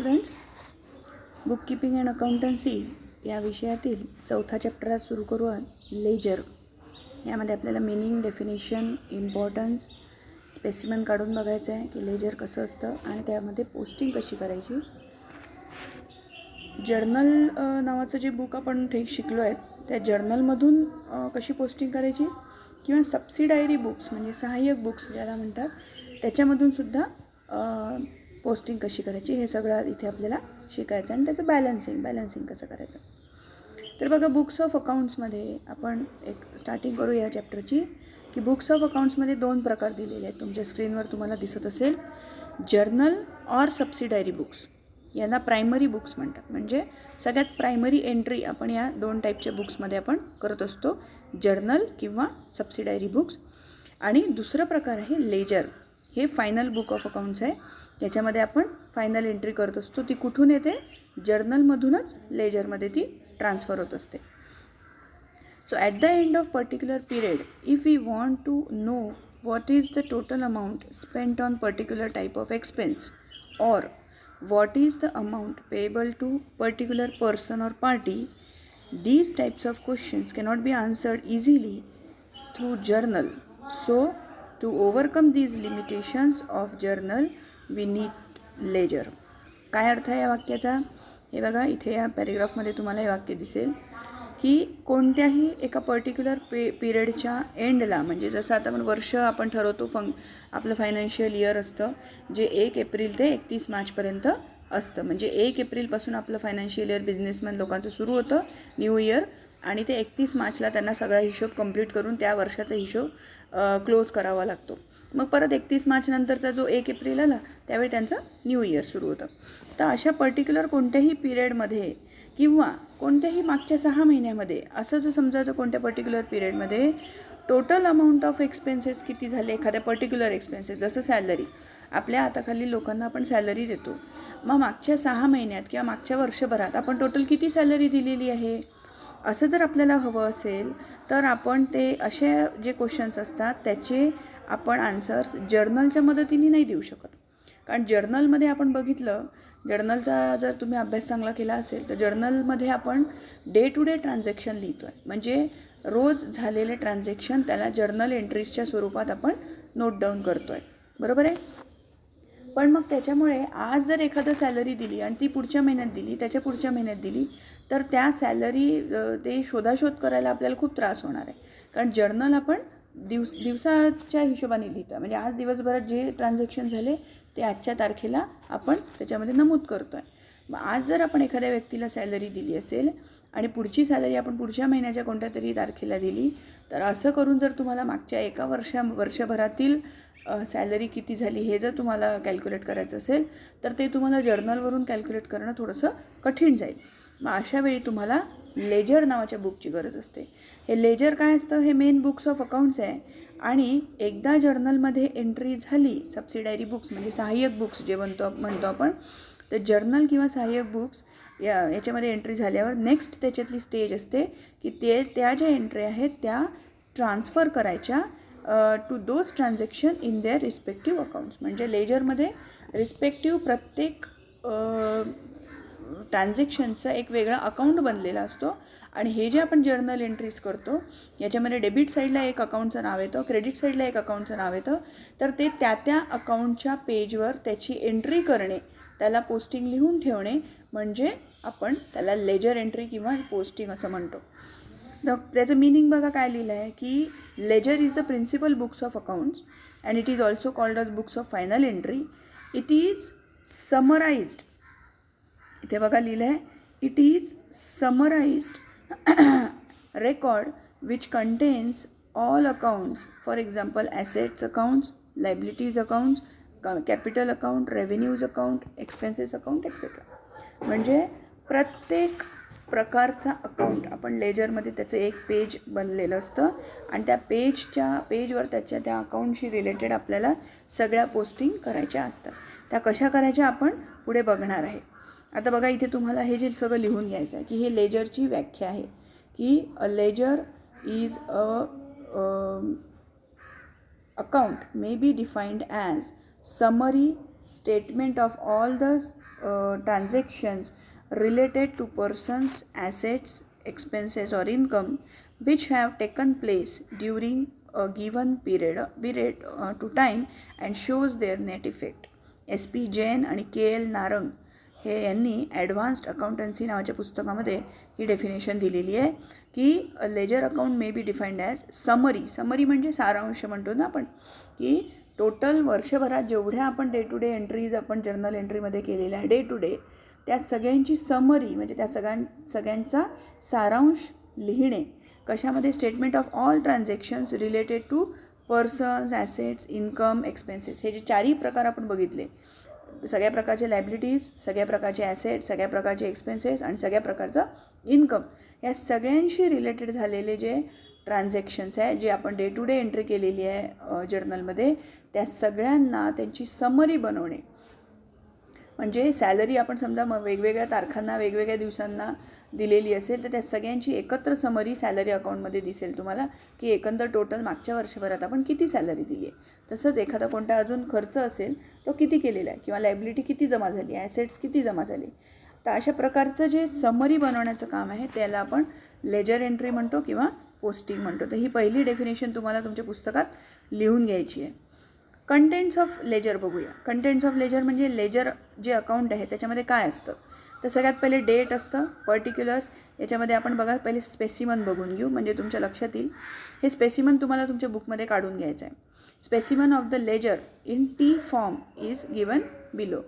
Students, bookkeeping and accountancy या विषयातील चौथा चॅप्टर आज सुरू करू. लेजर यामध्ये आपल्याला मीनिंग, डेफिनेशन, इम्पॉर्टन्स, स्पेसिमन काढून बघायचं आहे की लेजर कसं असतं आणि त्यामध्ये पोस्टिंग कशी करायची. जर्नल नावाचं जे बुक आपण शिकलो आहे त्या जर्नलमधून कशी पोस्टिंग करायची किंवा सबसिडायरी बुक्स म्हणजे सहाय्यक बुक्स ज्याला म्हणतात त्याच्यामधून सुद्धा पोस्टिंग कशी करायची हे सगळं इथे आपल्याला शिकायचं आणि त्याचं बॅलन्सिंग कसं करायचं. तर बघा, बुक्स ऑफ अकाउंट्समध्ये आपण एक स्टार्टिंग करू या चॅप्टरची की बुक्स ऑफ अकाउंट्समध्ये 2 प्रकार दिलेले आहेत. तुमच्या स्क्रीनवर तुम्हाला दिसत असेल, जर्नल ऑर सबसिडायरी बुक्स. यांना प्रायमरी बुक्स म्हणतात. म्हणजे सगळ्यात प्रायमरी एंट्री आपण या 2 टाईपच्या बुक्समध्ये आपण करत असतो, जर्नल किंवा सबसिडायरी बुक्स. आणि दुसरा प्रकार आहे लेजर. हे फायनल बुक ऑफ अकाउंट्स आहे. याच्यामध्ये आपण फायनल एंट्री करत असतो. ती कुठून येते? जर्नलमधूनच लेजरमध्ये ती ट्रान्सफर होत असते. So at the end of particular period, if we want to know what is the total amount spent on particular type of expense or what is the amount payable to particular person or party, these types of questions cannot be answered easily through journal. So to overcome these limitations of journal we need ledger. काय अर्थ आहे या वाक्याचा? हे बघा, इथे या पॅरेग्राफमध्ये तुम्हाला हे वाक्य दिसेल की कोणत्याही एका पर्टिक्युलर पिरियडच्या एंडला, म्हणजे जसं आता वर्ष आपण ठरवतो, आपलं फायनान्शियल इयर असतं जे 1 एप्रिल ते 31 मार्चपर्यंत असतं. म्हणजे 1 एप्रिलपासून आपलं फायनान्शियल इयर बिझनेसमॅन लोकांचं सुरू होतं, न्यू इयर, आणि ते 31 मार्चला त्यांना सगळा हिशोब कंप्लीट करून त्या वर्षाचा हिशोब क्लोज करावा लागतो. मग परत 31 मार्च नंतरचा जो 1 एप्रिल आला त्यावेळी त्यांचं न्यू इयर सुरू होतं. तर अशा पर्टिक्युलर कोणत्याही पिरियडमध्ये किंवा कोणत्याही मागच्या 6 महिन्यामध्ये असं जर समजायचं, कोणत्या पर्टिक्युलर पिरियडमध्ये टोटल अमाऊंट ऑफ एक्सपेन्सेस किती झाले एखाद्या पर्टिक्युलर एक्सपेन्सेस, जसं सॅलरी. आपल्या हाताखाली लोकांना आपण सॅलरी देतो. मग मागच्या 6 महिन्यात किंवा मागच्या वर्षभरात आपण टोटल किती सॅलरी दिलेली आहे असं जर आपल्याला हवं असेल तर आपण ते असे जे क्वेश्चन्स असतात त्याचे आपण आन्सर्स जर्नलच्या मदतीने नाही देऊ शकत. कारण जर्नलमध्ये आपण बघितलं, जर्नलचा जर तुम्ही अभ्यास चांगला केला असेल तर जर्नलमध्ये आपण डे टू डे ट्रान्झॅक्शन लिहितो आहे. म्हणजे रोज झालेले ट्रान्झॅक्शन त्याला जर्नल एंट्रीजच्या स्वरूपात आपण नोट डाऊन करतो आहे, बरोबर आहे. पण मग त्याच्यामुळे आज जर एखादं सॅलरी दिली आणि ती पुढच्या महिन्यात दिली, त्याच्या पुढच्या महिन्यात दिली, तर त्या सॅलरी ते शोधाशोध करायला आपल्याला खूप त्रास होणार आहे. कारण जर्नल आपण दिवसाच्या हिशोबाने लिहितं. म्हणजे आज दिवसभरात जे ट्रान्झॅक्शन झाले ते आजच्या तारखेला आपण त्याच्यामध्ये नमूद करतो आहे. मग आज जर आपण एखाद्या व्यक्तीला सॅलरी दिली असेल आणि पुढची सॅलरी आपण पुढच्या महिन्याच्या कोणत्या तरी तारखेला दिली, तर असं करून जर तुम्हाला मागच्या एका वर्षभरातील सॅलरी किती झाली हे जर तुम्हाला कॅल्क्युलेट करायचं असेल तर ते तुम्हाला जर्नलवरून कॅल्क्युलेट करणं थोडंसं कठीण जाईल. मग अशावेळी तुम्हाला लेजर नावाच्या बुकची गरज असते. हे लेजर काय असतं? हे मेन बुक्स ऑफ अकाउंट्स आहे. आणि एकदा जर्नलमध्ये एंट्री झाली, सबसिडायरी बुक्स म्हणजे सहाय्यक बुक्स जे म्हणतो आपण, तर जर्नल किंवा सहाय्यक बुक्स याच्यामध्ये एंट्री झाल्यावर नेक्स्ट त्याच्यातली स्टेज असते की त्या ज्या एंट्री आहेत त्या ट्रान्सफर करायच्या to those transaction in their respective accounts. म्हणजे लेजरमध्ये रिस्पेक्टिव्ह प्रत्येक ट्रान्झॅक्शनचा एक वेगळा अकाउंट बनलेला असतो. आणि हे जे आपण जर्नल एंट्रीज करतो याच्यामध्ये डेबिट साईडला एक अकाउंटचं नाव येतं, क्रेडिट साईडला एक अकाउंटचं नाव येतं. तर ते त्या अकाउंटच्या पेजवर त्याची एंट्री करणे, त्याला पोस्टिंग लिहून ठेवणे, म्हणजे आपण त्याला लेजर एंट्री किंवा पोस्टिंग असं म्हणतो. तर त्याचं मिनिंग बघा काय लिहिलं आहे की ledger is the principal books of accounts and it is also called as books of final entry. It is summarised. इथे बघा लिहिलं आहे, it is summarised record which contains all accounts, for example assets accounts, liabilities accounts, capital account, revenues account, expenses account, etc. म्हणजे प्रत्येक प्रकारचा account आपण लेजरमध्ये त्याचं एक पेज बनलेलं असतं आणि त्या पेजवर त्या अकाउंटशी रिलेटेड आपल्याला सगळ्या पोस्टिंग करायच्या असतात. त्या कशा करायच्या आपण पुढे बघणार आहे. आता बघा, इथे तुम्हाला हे जे सगळं लिहून घ्यायचं आहे की हे लेजरची व्याख्या आहे की a ledger is a account may be defined as summary statement of all the transactions related to persons, assets, expenses or income which have taken place during a given period to time and shows their net effect. SP Jain आणि KL Narang हे यांनी advanced accountancy नावाच्या पुस्तकामध्ये ही definition दिलेली आहे की ledger account may be defined as summary म्हणजे सारांश म्हणतो ना आपण, की टोटल वर्षभरात जेवढ्या आपण डे टू डे एंट्रीज आपण जर्नल एंट्रीमध्ये केलेल्या आहे डे टू डे, त्या सगळ्यांची समरी म्हणजे त्या सगळ्यांचा सारांश लिहिणे. कशामध्ये? Statement of all transactions related to persons, assets, income, expenses. हे जे चारही प्रकार आपण बघितले, सगळ्या प्रकारचे लायबिलिटीज, सगळ्या प्रकारचे ॲसेट्स, सगळ्या प्रकारचे एक्सपेन्सेस आणि सगळ्या प्रकारचं इन्कम, या सगळ्यांशी रिलेटेड झालेले जे ट्रान्झॅक्शन्स आहे जे आपण डे टू डे एंट्री केलेली आहे जर्नलमध्ये, त्या सगळ्यांना त्यांची समरी बनवणे. म्हणजे सॅलरी आपण समजा मग वेगवेगळ्या तारखांना वेगवेगळ्या दिवसांना दिलेली असेल तर त्या सगळ्यांची एकत्र समरी सॅलरी अकाउंटमध्ये दिसेल तुम्हाला की एकंदर टोटल मागच्या वर्षभरात आपण किती सॅलरी दिली आहे. तसंच एखादा कोणता अजून खर्च असेल तो किती केलेला आहे किंवा लायबिलिटी किती जमा झाली, ॲसेट्स किती जमा झाली. तर अशा प्रकारचं जे समरी बनवण्याचं काम आहे त्याला आपण लेजर एंट्री म्हणतो किंवा पोस्टिंग म्हणतो. तर ही पहिली डेफिनेशन तुम्हाला तुमच्या पुस्तकात लिहून घ्यायची आहे. कंटेंट्स ऑफ लेजर बघूया. कंटेंट्स ऑफ लेजर म्हणजे लेजर जे अकाउंट आहे त्याच्यामध्ये काय असतं. तर सगळ्यात पहिले डेट असतं, पर्टिक्युलर्स. याच्यामध्ये आपण बघा पहिले स्पेसिमन बघून घेऊ म्हणजे तुमच्या लक्षात येईल. हे स्पेसिमन तुम्हाला तुमच्या बुकमध्ये काढून घ्यायचं आहे. Specimen of the ledger in T form is given below.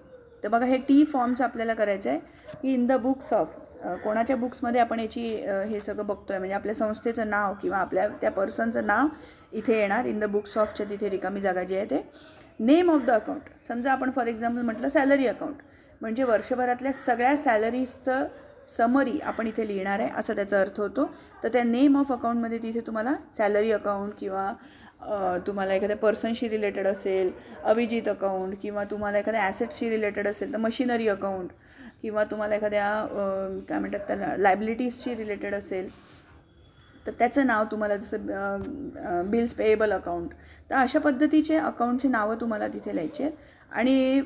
तर बघा हे टी फॉर्मचं आपल्याला करायचं आहे की इन द बुक्स ऑफ, कोणाच्या बुक्समध्ये आपण याची हे सगळं बघतो आहे म्हणजे आपल्या संस्थेचं नाव किंवा आपल्या त्या पर्सनचं नाव इथे येणार. इन द बुक्स ऑफच्या तिथे रिकामी जागा जी आहे ते. नेम ऑफ द अकाउंट, समजा आपण फॉर एक्झाम्पल म्हटलं सॅलरी अकाउंट म्हणजे वर्षभरातल्या सगळ्या सॅलरीजचं समरी आपण इथे लिहिणार आहे असा त्याचा अर्थ होतो. तर त्या नेम ऑफ अकाउंटमध्ये तिथे तुम्हाला सॅलरी अकाउंट किंवा तुम्हाला एखाद्या पर्सनशी रिलेटेड असेल अभिजित अकाउंट किंवा तुम्हाला एखाद्या ॲसेटशी रिलेटेड असेल तर मशिनरी अकाउंट किंवा तुम्हाला एखाद्या काय म्हणतात त्याला लायबिलिटीजशी रिलेटेड असेल तर त्याचं नाव तुम्हाला जसं बिल्स पेएबल अकाउंट. तर अशा पद्धतीचे अकाउंटचे नावं तुम्हाला तिथे लिहायचे आहेत. आणि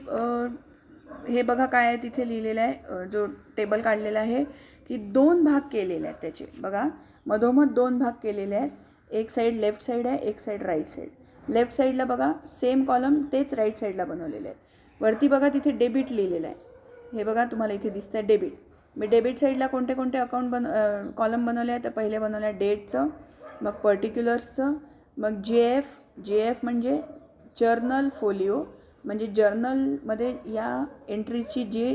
हे बघा काय आहे तिथे लिहिलेलं आहे, जो टेबल काढलेला आहे की 2 भाग केलेले आहेत त्याचे. बघा मधोमध 2 भाग केलेले आहेत. एक साईड लेफ्ट साईड आहे, एक साईड राईट साईड. लेफ्ट साईडला बघा सेम कॉलम तेच राईट साईडला बनवलेले आहेत. वरती बघा तिथे डेबिट लिहिलेलं आहे. हे बघा तुम्हाला इथे दिसतं आहे डेबिट. मी डेबिट साईडला कोणते कोणते अकाउंट कॉलम बनवले आहे तर पहिले बनवलं आहे डेटचं, मग पर्टिक्युलर्सचं, मग जे एफ म्हणजे जर्नल फोलिओ म्हणजे जर्नलमध्ये या एंट्रीची जे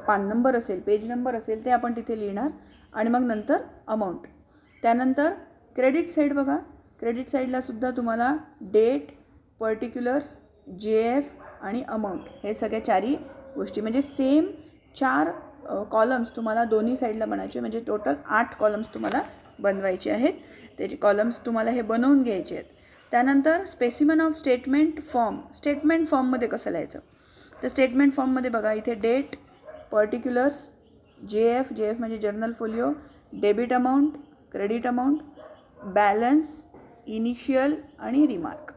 पान नंबर असेल पेज नंबर असेल ते आपण तिथे लिहिणार. आणि मग नंतर अमाऊंट. त्यानंतर क्रेडिट साईड बघा, क्रेडिट साईडलासुद्धा तुम्हाला डेट, पर्टिक्युलर्स, JF आणि अमाऊंट हे सगळ्या चारही गोष्टी म्हणजे सेम 4 कॉलम्स तुम्हाला दोन्ही साईडला बनायचे म्हणजे टोटल 8 कॉलम्स तुम्हाला बनवायचे आहेत. त्याचे कॉलम्स तुम्हाला हे बनवून घ्यायचे आहेत. त्यानंतर specimen of statement form. Statement फॉर्ममध्ये कसं लिहायचं तर स्टेटमेंट फॉर्ममध्ये बघा इथे डेट, पर्टिक्युलर्स, JF म्हणजे journal folio, debit amount, credit amount, balance, initial आणि रिमार्क.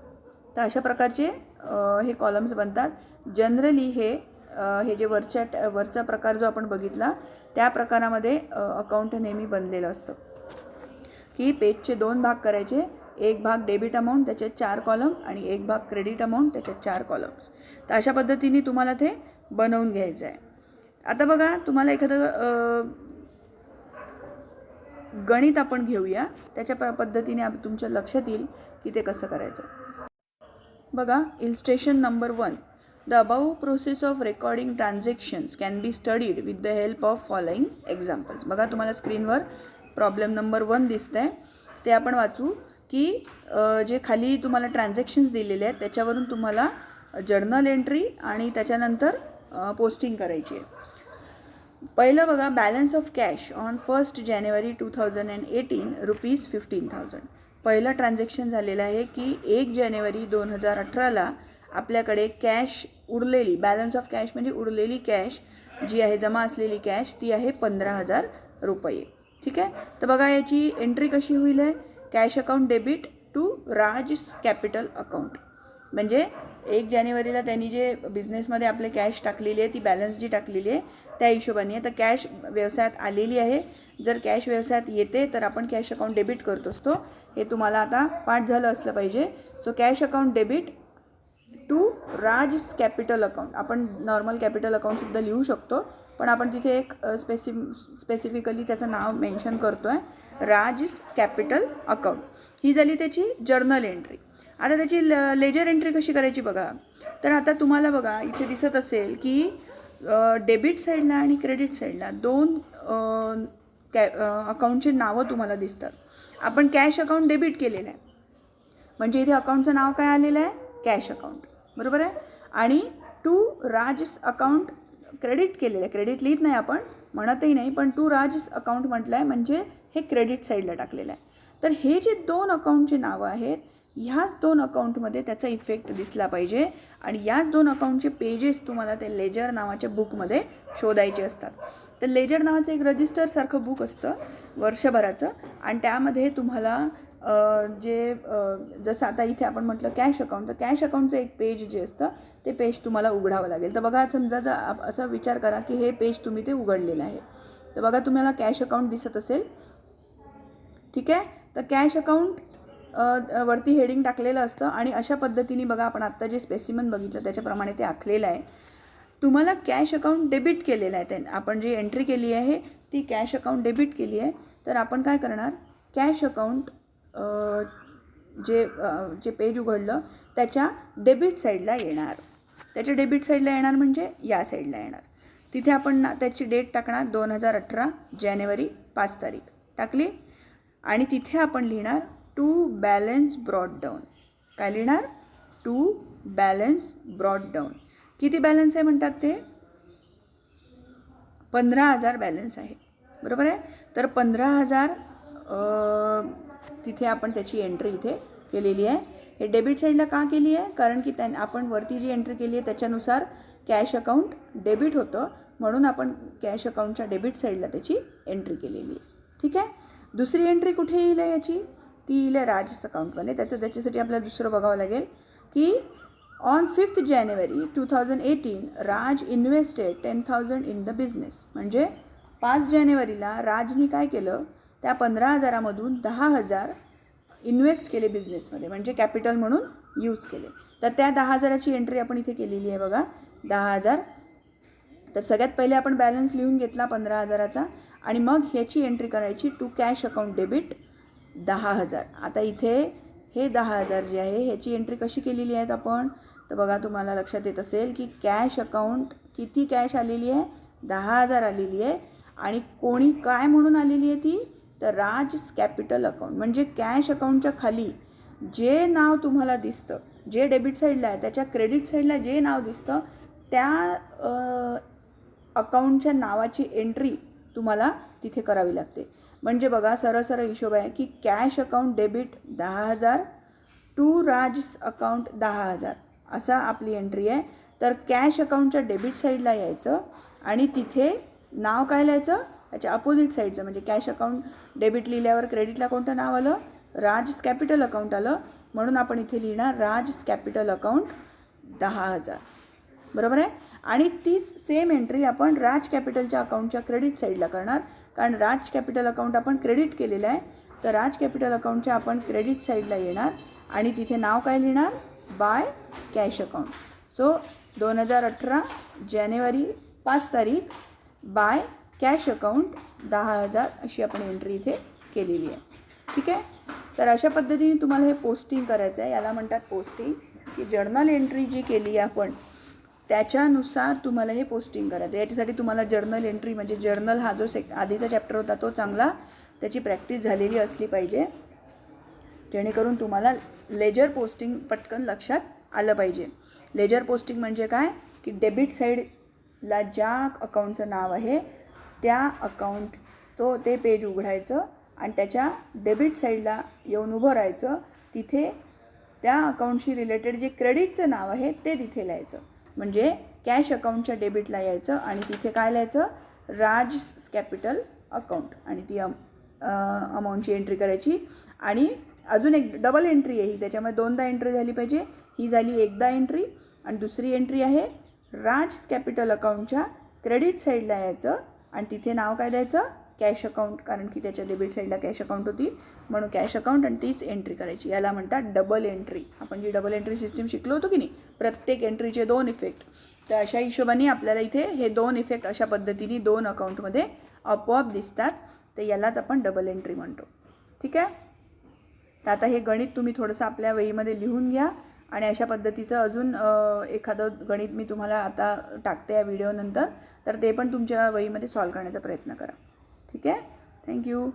तर अशा प्रकारचे हे कॉलम्स बनतात. जनरली हे जे वरचा प्रकार जो आपण बघितला त्या प्रकारामध्ये अकाउंट नेहमी बनलेलं असतं की पेजचे 2 भाग करायचे. एक भाग डेबिट अमाऊंट त्याच्यात 4 कॉलम आणि एक भाग क्रेडिट अमाऊंट त्याच्यात 4 कॉलम्स. तर अशा पद्धतीने तुम्हाला ते बनवून घ्यायचं आहे. आता बघा तुम्हाला एखादं गणित आपण घेऊया त्याच्या पद्धतीने तुमच्या लक्षात येईल की ते कसं करायचं. बघा illustration number 1. The above process of recording transactions can be studied with the help of following examples. बघा तुम्हाला स्क्रीनवर प्रॉब्लेम नंबर 1 दिसतं आहे ते आपण वाचू की जे खाली तुम्हाला ट्रान्झॅक्शन्स दिलेले आहेत त्याच्यावरून तुम्हाला जर्नल एंट्री आणि त्याच्यानंतर पोस्टिंग करायची आहे. पहिलं बघा बॅलन्स ऑफ कॅश ऑन 1 जानेवारी 2018 ₹15,000. पहिलं ट्रान्झॅक्शन झालेलं आहे की 1 जानेवारी 2018ला आपल्याकडे कॅश उरलेली बॅलन्स ऑफ कॅश म्हणजे उरलेली कॅश जी आहे जमा असलेली कॅश ती आहे ₹15,000. ठीक आहे. तर बघा याची एंट्री कशी होईल आहे cash account debit to Raj capital account. म्हणजे 1 जानेवारीला त्यांनी जे बिझनेसमध्ये आपले कॅश टाकलेली आहे ती बॅलन्स जी टाकलेली आहे त्या हिशोबाने आहे. तर कॅश व्यवसायात आलेली आहे. जर कॅश व्यवसायात येते तर आपण कॅश अकाउंट डेबिट करत असतो. हे तुम्हाला आता पाठ झालं असलं पाहिजे. So cash account debit to Raj capital account. आपण नॉर्मल कॅपिटल अकाउंटसुद्धा लिहू शकतो, पण आपण तिथे एक स्पेसिफिकली त्याचं नाव मेन्शन करतो आहे, राज कॅपिटल अकाउंट. ही झाली त्याची जर्नल एंट्री. आता त्याची लेजर एंट्री कशी करायची बघा. तर आता तुम्हाला बघा इथे दिसत असेल की डेबिट साईडला आणि क्रेडिट साईडला दोन अकाउंटचे नावं तुम्हाला दिसतात. आपण कॅश अकाउंट डेबिट केलेलं आहे, म्हणजे इथे अकाउंटचं नाव काय आलेलं आहे, कॅश अकाउंट, बरोबर आहे. आणि टू राज अकाउंट क्रेडिट केलेलं आहे. क्रेडिट लिहित नाही आपण, म्हणतही नाही, पण टू राज अकाउंट म्हटलं आहे म्हणजे हे क्रेडिट साईडला टाकलेलं आहे. तर हे जे दोन अकाउंटचे नावं आहेत, ह्याच दोन अकाउंटमध्ये त्याचा इफेक्ट दिसला पाहिजे. आणि याच दोन अकाउंटचे पेजेस तुम्हाला ते लेजर नावाच्या बुकमध्ये शोधायचे असतात. तर लेजर नावाचं एक रजिस्टरसारखं बुक असतं वर्षभराचं, आणि त्यामध्ये तुम्हाला जसं आता इथे आपण म्हटलं कॅश अकाउंट, तर कॅश अकाउंटचं एक पेज जे असतं ते पेज तुम्हाला उघडावं लागेल. तर बघा, समजा जर असा विचार करा की हे पेज तुम्ही ते उघडलेलं आहे, तर बघा तुम्हाला कॅश अकाउंट दिसत असेल, ठीक आहे. तर कॅश अकाउंट वरती हेडिंग टाकलेलं असतं आणि अशा पद्धतीने बघा आपण आत्ता जे स्पेसिमन बघितलं त्याच्याप्रमाणे ते आखलेलं आहे. तुम्हाला कॅश अकाउंट डेबिट केलेलं आहे, ते आपण जी एंट्री केली आहे ती कॅश अकाउंट डेबिट केली आहे. तर आपण काय करणार, कॅश अकाउंट जे पेज उघडलं त्याच्या डेबिट साईडला येणार. त्याच्या डेबिट साईडला येणार म्हणजे या साईडला येणार. तिथे आपण त्याची डेट टाकणार 2018 जानेवारी 5 तारीख टाकली. आणि तिथे आपण लिहिणार टू बॅलन्स ब्रॉट डाऊन. काय लिहिणार, टू बॅलन्स ब्रॉट डाऊन. किती बॅलन्स आहे म्हणतात ते, 15,000 बॅलन्स आहे, बरोबर आहे. तर 15,000 तिथे आपण त्याची एंट्री इथे केलेली आहे. हे डेबिट साईडला का केली आहे, कारण की आपण वरती जी एंट्री केली आहे त्याच्यानुसार कॅश अकाउंट डेबिट होतं, म्हणून आपण कॅश अकाउंटच्या डेबिट साईडला त्याची एंट्री केलेली आहे, ठीक आहे. दुसरी एंट्री कुठे येईल याची, ती येईल राज अकाउंटमध्ये. त्याच्यासाठी आपल्याला दुसरं बघावं लागेल की on 5 January 2018 Raj invested 10,000 in the business. म्हणजे 5 जानेवारीला राजनी काय केलं, त्या 15,000मधून 10,000 इन्व्हेस्ट केले बिझनेसमध्ये, म्हणजे कॅपिटल म्हणून यूज केले. तर त्या 10,000ची एंट्री आपण इथे केलेली आहे बघा, 10,000. तर सगळ्यात पहिले आपण बॅलन्स लिहून घेतला 15,000चा, आणि मग ह्याची एंट्री करायची टू कॅश अकाउंट डेबिट 10,000. आता इथे हे 10,000 जे आहे ह्याची एंट्री कशी केलेली आहेत आपण, तर बघा तुम्हाला लक्षात येत असेल की कॅश अकाउंट किती कॅश आलेली आहे, 10,000 आलेली आहे. आणि कोणी काय म्हणून आलेली आहे ती, तर राज कॅपिटल अकाउंट. म्हणजे कॅश अकाउंटच्या खाली जे नाव तुम्हाला दिसतं, जे डेबिट साईडला आहे त्याच्या क्रेडिट साईडला जे नाव दिसतं त्या अकाउंटच्या नावाची एंट्री तुम्हाला तिथे करावी लागते. म्हणजे बघा सरळ हिशोब आहे की cash account debit 10,000 to Raj account 10,000 असा आपली एंट्री आहे. तर कॅश अकाउंटच्या डेबिट साईडला यायचं आणि तिथे नाव काय लिहायचं, त्याच्या अपोजिट साईडचं. म्हणजे कॅश अकाउंट डेबिट लिहिल्यावर क्रेडिटला कोणतं नाव आलं, राज कॅपिटल अकाउंट आलं, म्हणून आपण इथे लिहिणार राज कॅपिटल अकाउंट 10,000, बरोबर आहे. आणि तीच सेम एंट्री आपण राज कॅपिटलच्या अकाउंटच्या क्रेडिट साईडला करणार, कारण राज कॅपिटल अकाउंट आपण क्रेडिट केलेलं आहे. तर राज कॅपिटल अकाउंटच्या आपण क्रेडिट साईडला येणार आणि तिथे नाव काय लिहिणार, बाय कॅश अकाउंट. सो 2018 जानेवारी 5 तारीख बाय कॅश अकाउंट 10,000 अशी आपण एंट्री इथे केलेली आहे, ठीक आहे. तर अशा पद्धतीने तुम्हाला हे पोस्टिंग करायचं आहे. याला म्हणतात पोस्टिंग, की जर्नल एंट्री जी केली आहे आपण त्याच्यानुसार तुम्हाला हे पोस्टिंग करायचं आहे. याच्यासाठी तुम्हाला जर्नल एंट्री म्हणजे जर्नल हा जो आधीचा चॅप्टर होता तो चांगला त्याची प्रॅक्टिस झालेली असली पाहिजे, जेणेकरून तुम्हाला लेजर पोस्टिंग पटकन लक्षात आलं पाहिजे. लेजर पोस्टिंग म्हणजे काय, की डेबिट साईडला ज्या अकाउंटचं नाव आहे त्या ते पेज उघडायचं आणि त्याच्या डेबिट साईडला येऊन उभं राहायचं. तिथे त्या अकाउंटशी रिलेटेड जे क्रेडिटचं नाव आहे ते तिथे लिहायचं. म्हणजे कॅश अकाउंटच्या डेबिटला यायचं आणि तिथे काय लिहायचं, राज कॅपिटल अकाउंट, आणि ती अमाऊंटची एंट्री करायची. आणि अजून एक डबल एंट्री आहे ही, त्याच्यामुळे 2दा एंट्री झाली पाहिजे. ही झाली एकदा एंट्री. आणि दुसरी एंट्री आहे राज कॅपिटल अकाउंटच्या क्रेडिट साईडला यायचं आणि तिथे नाव काय द्यायचं, कॅश अकाउंट, कारण की त्याच्या डेबिट साईडला कॅश अकाउंट होती म्हणून कॅश अकाउंट, आणि तीच एंट्री करायची. याला म्हणतात डबल एंट्री. आपण जी डबल एंट्री सिस्टीम शिकलो होतो की नाही, प्रत्येक एंट्रीचे 2 इफेक्ट. तर अशा हिशोबाने आपल्याला इथे हे 2 इफेक्ट अशा पद्धतीने 2 अकाउंटमध्ये आपोआप दिसतात. तर यालाच आपण डबल एंट्री म्हणतो. ठीक आहे. तर आता हे गणित तुम्ही थोडंसं आपल्या वहीमध्ये लिहून घ्या आणि अशा पद्धतीचं अजून एखादं गणित मी तुम्हाला आता टाकते या व्हिडिओनंतर, तर ते पण तुमच्या वहीमध्ये सॉल्व करण्याचा प्रयत्न करा. ठीक आहे. थँक्यू.